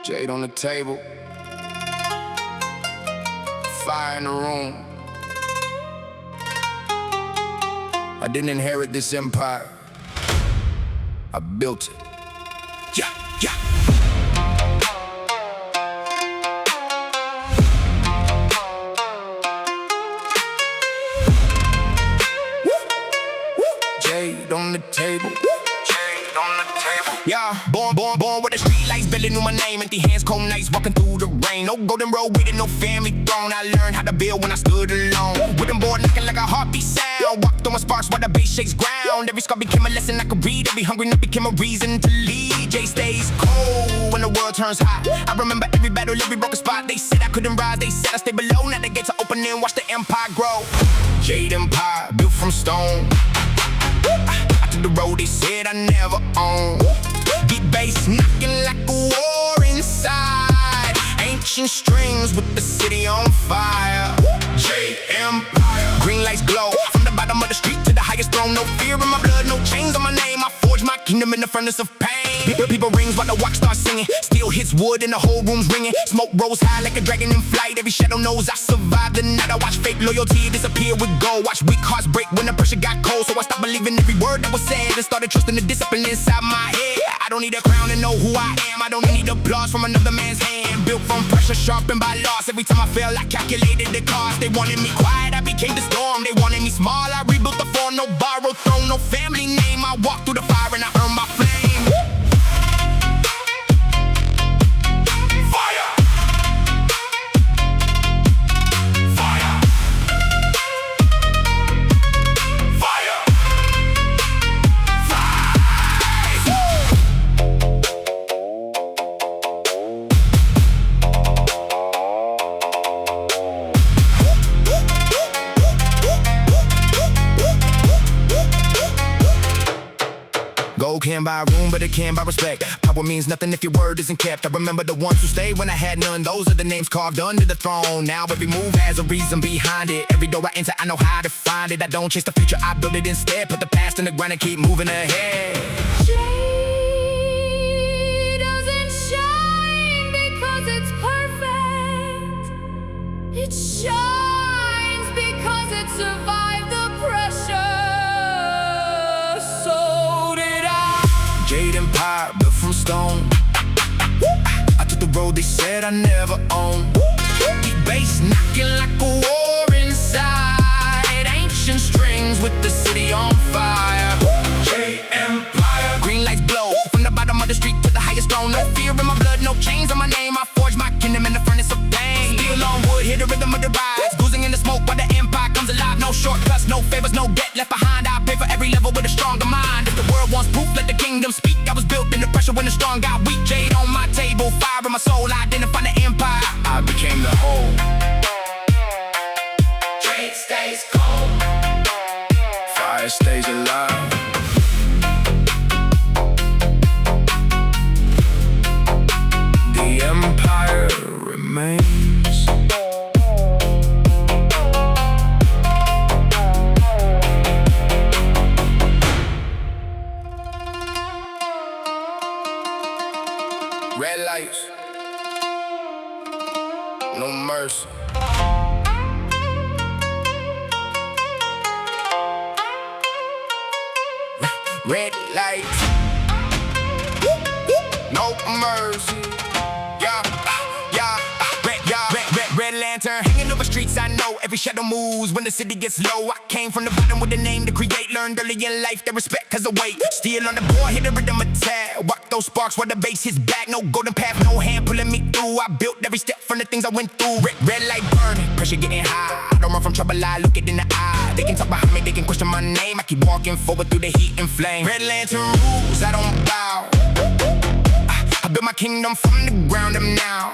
Jade on the table, fire in the room. I didn't inherit this empire, I built it. Yeah, yeah. Jade on the table. Yeah, born with the street lights, barely knew my name. Empty hands, cold nights, walking through the rain. No golden road, waiting, no family throne. I learned how to build when I stood alone. Whipping board, knocking like a heartbeat sound. Walked on my sparks while the bass shakes ground. Every scar became a lesson I could read. Every hungry night became a reason to lead. Jay stays cold when the world turns hot. I remember every battle, every broken spot. They said I couldn't rise, they said I stay below. Now the gates are opening, watch the empire grow. Jade empire, built from stone. I took the road they said I never owned. Beat bass knocking like a war inside. Ancient strings with the city on fire. Jade empire. Green lights glow from the bottom of the street to the highest throne. No fear in my blood, no chains on my name. I forge my kingdom in the furnace of pain. People rings while the watch starts singing. Steel hits wood and the whole room's ringing. Smoke rolls high like a dragon in flight. Every shadow knows I survived the night. I watch fake loyalty disappear with gold. Watch weak hearts break when the pressure got cold. So I stopped believing every word that was said and started trusting the discipline inside my head. I don't need a crown to know who I am. I don't need applause from another man's hand. Built from pressure, sharpened by loss. Every time I fell, I calculated the cost. They wanted me quiet, I became the storm. They wanted me small, I rebuilt the form. No borrowed throne, no family name. I walked through the fire and I earned my flame. Gold can't buy room, but it can buy respect. Power means nothing if your word isn't kept. I remember the ones who stayed when I had none. Those are the names carved under the throne. Now every move has a reason behind it. Every door I enter, I know how to find it. I don't chase the future, I build it instead. Put the past in the ground and keep moving ahead. Jade doesn't shine because it's perfect. It shines because it survived the pressure. Jade empire, built from stone. I took the road they said I never owned. Beat bass knocking like a war inside. Ancient strings with the city on fire. Jade empire. Green lights glow from the bottom of the street to the highest throne. No fear in my blood, no chains on my name. I forge my kingdom in the furnace of pain. Steel on wood, hear the rhythm of the rise. Oozing in the smoke while the empire comes alive. No shortcuts, no favors, no debt left behind. I pay for every level with a stronger mind. If the world wants proof, let the kingdom speak. I was built in the pressure when the strong got weak. Jade on my table, fire in my soul. I identify the empire, I became the whole. Jade stays cold, fire stays alive. The empire remains. Red lights, no mercy. Red lights, no mercy. Red lantern hanging over streets. I know every shadow moves when the city gets low. I came from the bottom with a name to create. Learned early in life that respect has a weight. Still on the board, hit the rhythm attack. Walk those sparks while the bass hits back. No golden path, no hand pulling me through. I built every step from the things I went through. Red light burning, pressure getting high. I don't run from trouble, I look it in the eye. They can talk behind me, they can question my name. I keep walking forward through the heat and flame. Red lantern rules, I don't bow. I built my kingdom from the ground up now.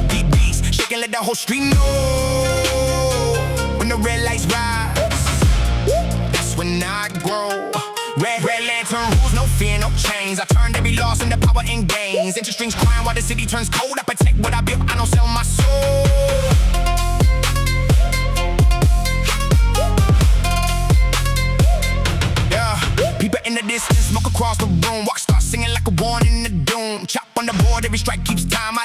Deep beats, shaking, let the whole street know. When the red lights rise, that's when I grow. Red lantern rules, no fear, no chains. I turned every loss into power and gains. Inch strings crying while the city turns cold. I protect what I built, I don't sell my soul. People in the distance, smoke across the room. Walk start singing like a warning in the doom. Chop on the board, every strike keeps time.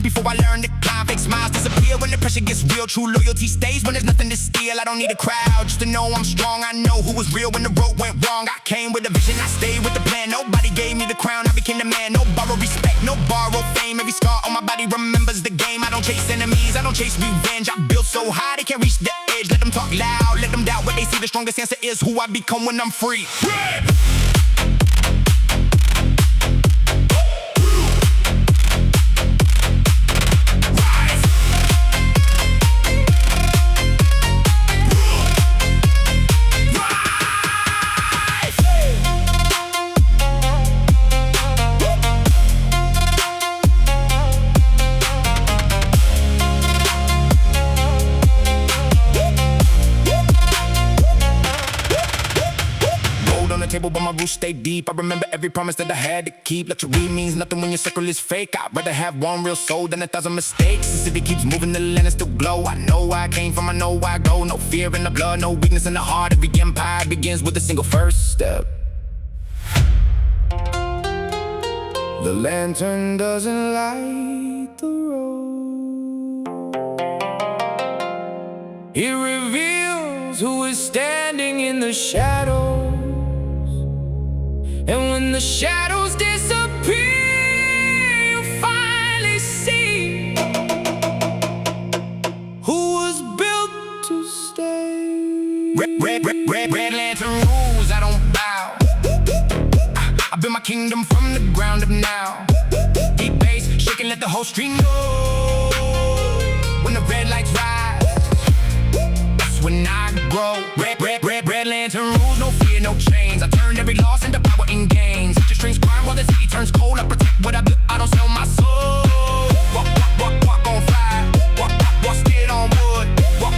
before I learned to climb. Fake smiles disappear when the pressure gets real. True loyalty stays when there's nothing to steal. I don't need a crowd just to know I'm strong. I know who was real when the road went wrong. I came with a vision, I stayed with the plan. Nobody gave me the crown, I became the man. No borrowed respect, no borrowed fame. Every scar on my body remembers the game. I don't chase enemies, I don't chase revenge. I built so high they can't reach the edge. Let them talk loud, let them doubt what they see. The strongest answer is who I become when I'm free. Table, but my roots stay deep. I remember every promise that I had to keep. Luxury means nothing when your circle is fake. I'd rather have one real soul than 1,000 mistakes. The city keeps moving, the land is still glow. I know where I came from, I know where I go. No fear in the blood, no weakness in the heart. Every empire begins with a single first step. The lantern doesn't light the road. It reveals who is standing in the shadows. And when the shadows disappear, you finally see who was built to stay. Red lantern rules, I don't bow. I built my kingdom from the ground up now. Deep bass, shaking, let the whole street know. When the red lights rise, that's when I grow. Red lantern rules, no fear, no chains. I turned every loss into power in gains. Your strings climb while the city turns cold. I protect what I built, I don't sell my soul. Walk on fire. Walk, still on wood. Walk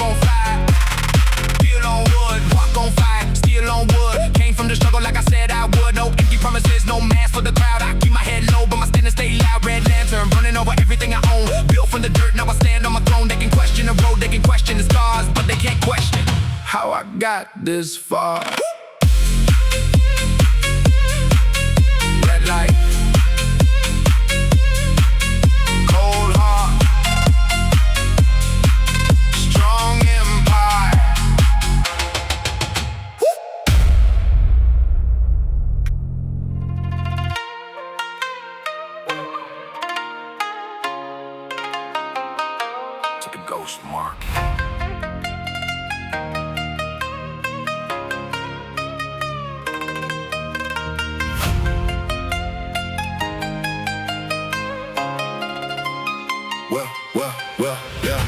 on fire. Still on wood. Walk on fire, still on wood. Came from the struggle like I said I would. No empty promises, no mask for the crowd. I keep my head low, but my standards stay loud. Red lantern, running over everything I own. Built from the dirt, now I stand on my throne. They can question the road, they can question the stars, but they can't question how I got this far. Red light, cold heart, strong empire. To the ghost mark. Well, yeah.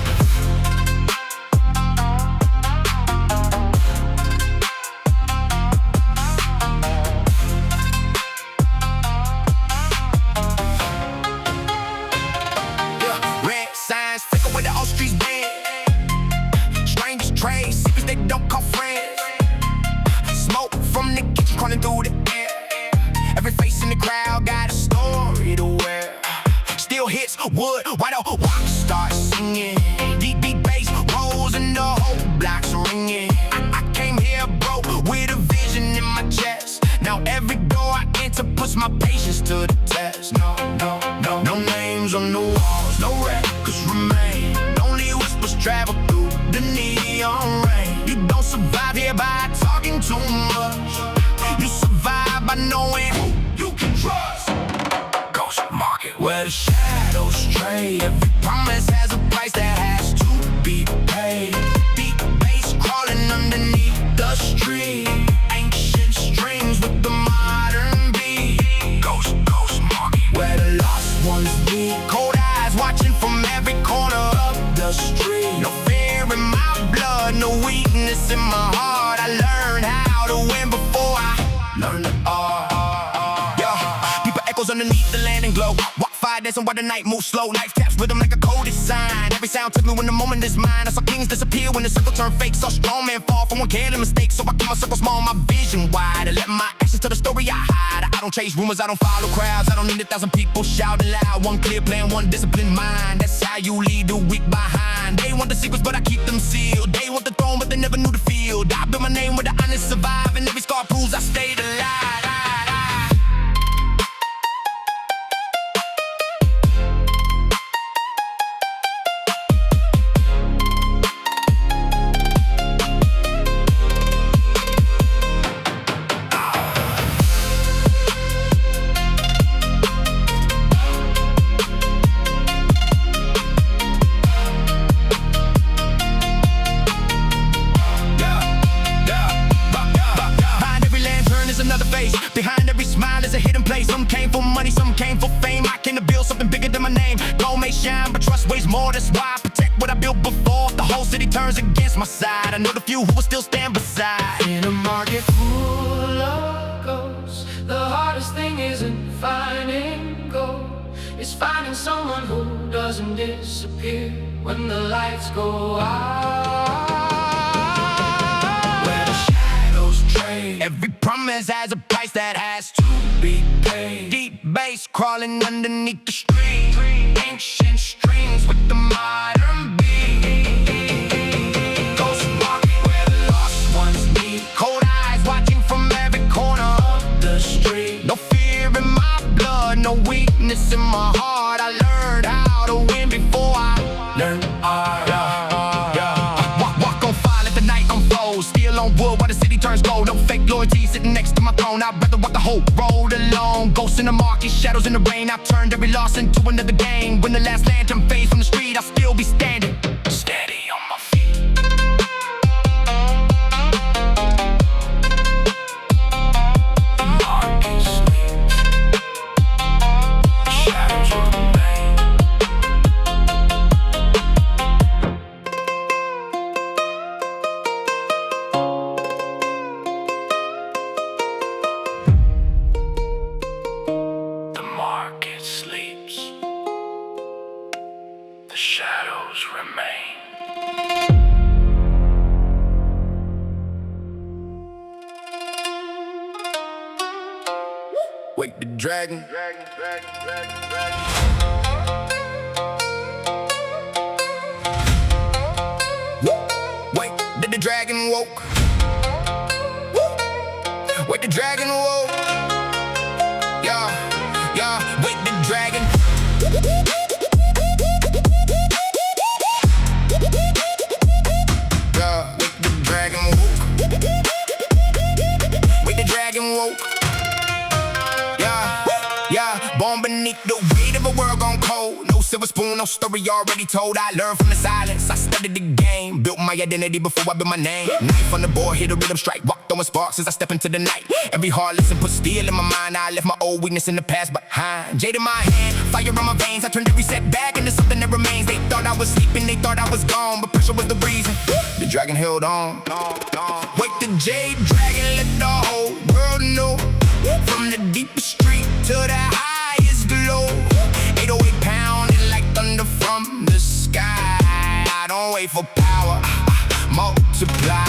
Red signs, take away the all streets red. Strangers trade, secrets they don't call friends. Smoke from the kitchen crawling through the air. Every face in the crowd got a story to wear. Still hits wood, white oak rock start singing. Deep beat bass rolls and the whole block's ringing. I came here broke with a vision in my chest. Now every door I enter puts my patience to the test. No names on the walls, no records remain. Only whispers travel through the neon rain. You don't survive here by talking too much. You survive by knowing who you can trust. Market where the shadows stray. Every promise has a price that has to be paid. Deep bass crawling underneath the street. Ancient strings with the modern beat. Ghost market where the lost ones meet. Cold eyes watching from every corner of the street. No fear in my blood, no weakness in my heart. I learned how to win before I learned the art. Underneath the landing glow. Walk fire dancing while the night moves slow. Life taps rhythm like a coded sign. Every sound took me when the moment is mine. I saw kings disappear when the circle turned fake. Saw strong men fall from one careless mistake. So I keep my circle small, my vision wide. And let my actions tell the story I hide. I don't chase rumors, I don't follow crowds. I don't need 1,000 people shouting loud. One clear plan, one disciplined mind. That's how you lead the weak behind. They want the secrets but I keep them sealed. They want the throne but they never knew the field. I built my name where the honest survive. And every scar proves I stayed alive. face. Behind every smile is a hidden place. Some came for money, some came for fame. I came to build something bigger than my name. Gold may shine, but trust weighs more. That's why I protect what I built before. The whole city turns against my side. I know the few who will still stand beside. In a market full of ghosts, the hardest thing isn't finding gold. It's finding someone who doesn't disappear when the lights go out. Where the shadows trade. Every promise has a price that has to be paid. Deep bass crawling underneath the street. Ancient strings with the modern beat. Ghost market where the lost ones meet. Cold eyes watching from every corner of the street. No fear in my blood, no weakness in my heart. I learned how to win before I learned art. Walk on fire, let the night unfold. Steel on wood while the city turns gold. No fake loyalty sitting next to my throne. I'd rather walk the whole road alone. Ghosts in the market, shadows in the rain. I've turned every loss into another gain. When the last lantern fades from the street, I'll still be standing steady on my feet. The market sleeps, shadows remain. The market sleeps, the shadows remain. Wake the dragon. Wait, did the dragon woke? Wait, the dragon woke. Yeah, wait, the dragon. Yeah, wait, the dragon woke. Wait, the dragon woke. Born beneath the weight of a world gone cold. No silver spoon, no story already told. I learned from the silence, I studied the game. Built my identity before I built my name. Knife on the board, hit a rhythm strike. Rock throwing sparks as I step into the night. Every hard lesson put steel in my mind. I left my old weakness in the past behind. Jade in my hand, fire on my veins. I turned every setback into something that remains. They thought I was sleeping, they thought I was gone, but pressure was the reason. The dragon held on. Wake the jade dragon, let the whole world know. From the deepest street to the highest glow. 808 pounding like thunder from the sky. I don't wait for power, multiply.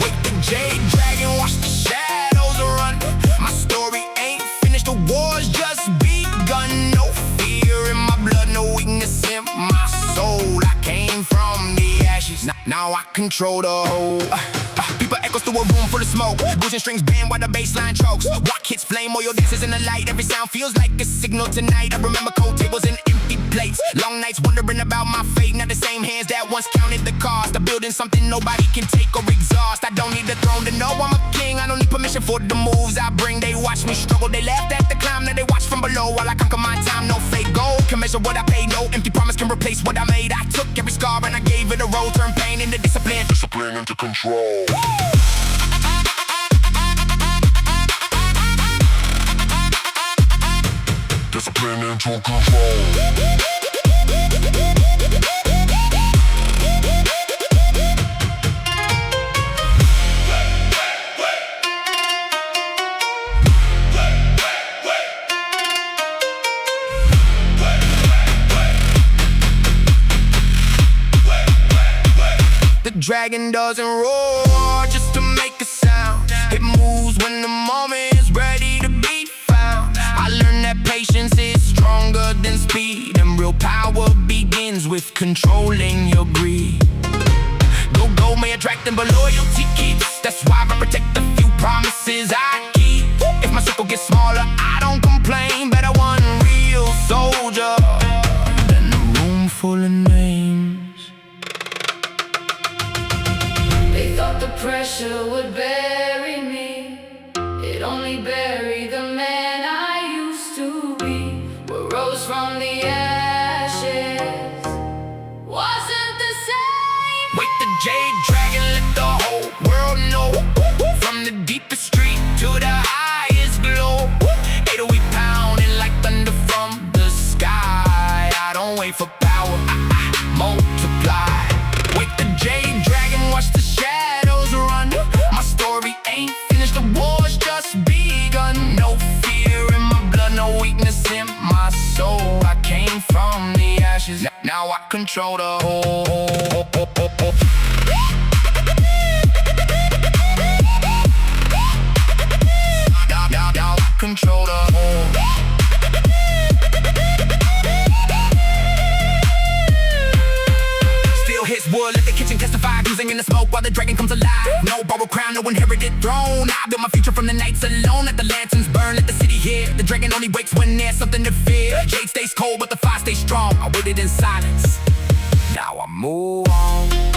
Wake the jade dragon, watch the shadows run. My story ain't finished, the war's just begun. No fear in my blood, no weakness in my soul. I came from the ashes, now I control the whole. People echoes through a room full of smoke. Bruising strings bend while the bassline chokes. Rock hits flame, oil dances in the light. Every sound feels like a signal tonight. I remember cold tables and empty plates. Long nights wondering about my fate. Now the same hands that once counted the cost of building something nobody can take or exhaust. I don't need the throne to know I'm a king. I don't need permission for the moves I bring. They watch me struggle, they laughed at the climb. Now they watch from below while I conquer my time. No fake gold can measure what I paid. No empty promise can replace what I made. I took every scar and I gave it a roll. Turned pain into discipline, discipline into control. Discipline into control. The dragon doesn't roar just to make a sound. It moves when the moment is ready to be found. I learned that patience is stronger than speed, and real power begins with controlling your greed. Go may attract them, but loyalty keeps. That's why I protect the few promises I keep. If my circle gets smaller, I don't complain. Better one real soldier than a room full of names. They thought the pressure would bury me. It only buried the man I used to be. What rose from the ashes wasn't the same. Wake the jade dragon, let the whole world know. From the deepest street to the highest so I came from the ashes. Now I control the whole. Now I control the whole. Still hits wood, let the kitchen testify. Using in the smoke while the dragon comes alive. No borrowed crown, no inherited throne. I build my future from the nights alone. Let the lanterns burn, let the city hear. The dragon only wakes when there's something to fear. Jade stays cold, but the fire stays strong. I waited in silence. Now I move on.